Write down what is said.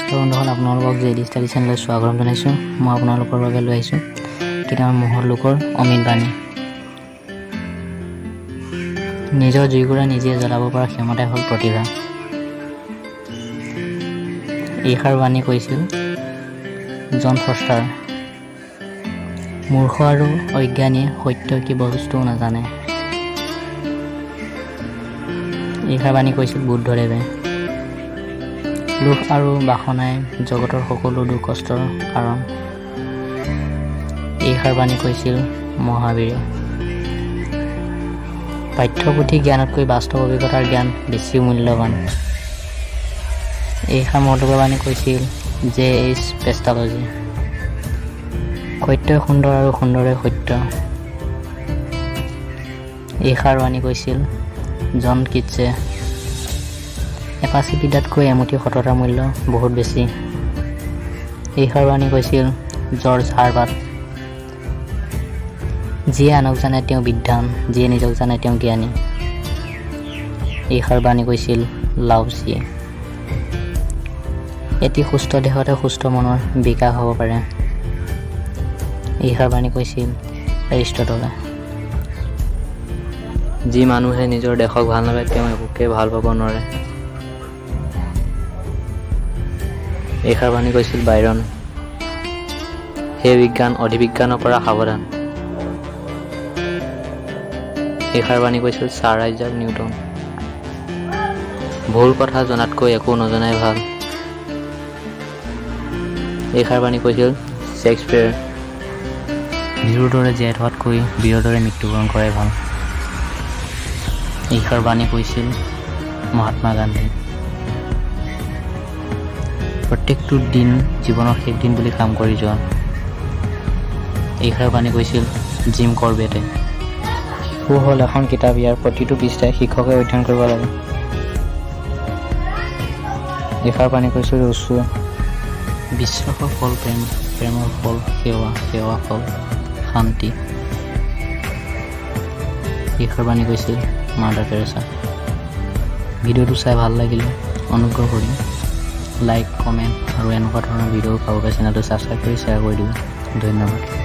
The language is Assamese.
নমস্কাৰ বন্ধুসকল, আপোনালোকক জেডি ষ্টাডি চেনেললৈ স্বাগতম জনাইছোঁ। মই আপোনালোকৰ বাবে লৈ আহিছোঁ কেইটামান মহৎ লোকৰ অমৃত বাণী। নিজৰ জুইকুৰা নিজে জ্বলাব পৰা ক্ষমতাই হ'ল প্ৰতিভা। এইষাৰ বাণী কৈছিল জন ফষ্টাৰ। মূৰ্খ আৰু অজ্ঞানীয়ে সত্য কি বস্তুও নাজানে। এইষাৰ বাণী কৈছিল বুদ্ধদেৱে। লোভ আৰু বাসনাই জগতৰ সকলো দুখ কষ্টৰ কাৰণ। এইষাৰ বাণী কৈছিল মহাবীৰে। পাঠ্যপুথি জ্ঞানতকৈ বাস্তৱ অভিজ্ঞতাৰ জ্ঞান বেছি মূল্যৱান। এইষাৰ মহৎলোকৰ বাণী কৈছিল J.H. পেষ্টালজী। সত্যই সুন্দৰ আৰু সুন্দৰে সত্য। এইষাৰ বাণী কৈছিল জন কিটছে। এপাচি বিদ্যাতকৈ এমুঠি সততাৰ মূল্য বহুত বেছি। এইষাৰ বাণী কৈছিল জৰ্জ হাৰ্বাৰ্ট। যিয়ে আনক জানে তেওঁ বিদ্বান, যিয়ে নিজক জানে তেওঁ জ্ঞানী। এইষাৰ বাণী কৈছিল লাওচিয়ে। এটি সুস্থ দেহতে সুস্থ মনৰ বিকাশ হ'ব পাৰে। এইষাৰ বাণী কৈছিল এৰিষ্টটলে। যি মানুহে নিজৰ দেশক ভাল নাপায় তেওঁ একোকে ভাল পাব নোৱাৰে। এইষাৰ বাণী কৈছিল বাইৰন। হে বিজ্ঞান, অধিবিজ্ঞানৰ পৰা সাৱধান। এইষাৰ বাণী কৈছিল ছাৰ আইজাক নিউটন। ভুল কথা জনাতকৈ একো নজনাই ভাল। এইষাৰ বাণী কৈছিল শ্বেক্সপিয়েৰে। ভীৰুৰ দৰে জীয়াই থকাতকৈ বীৰৰ দৰে মৃত্যুবৰণ কৰাই ভাল। এইষাৰ বাণী কৈছিল মহাত্মা গান্ধী। প্ৰত্যেকটো দিন জীৱনৰ শেষ দিন বুলি কাম কৰি যোৱা। এইষাৰ বাণী কৈছিল জিম কৰবেটে। শিশু হ'ল এখন কিতাপ, ইয়াৰ প্ৰতিটো পৃষ্ঠাই শিক্ষকে অধ্যয়ন কৰিব লাগে। এইষাৰ বাণী কৈছিল ৰুছুৱে। বিশ্বাসৰ ফল প্ৰেম, প্ৰেমৰ ফল সেৱা, সেৱাৰ ফল শান্তি। এইষাৰ বাণী কৈছিল মাদাৰ টেৰেছা। ভিডিঅ'টো চাই ভাল লাগিলে অনুগ্ৰহ কৰি লাইক, কমেণ্ট আৰু এনেকুৱা ধৰণৰ ভিডিঅ' পাবৰ বাবে চেনেলটো ছাবস্ক্ৰাইব কৰি শ্বেয়াৰ কৰি দিব। ধন্যবাদ।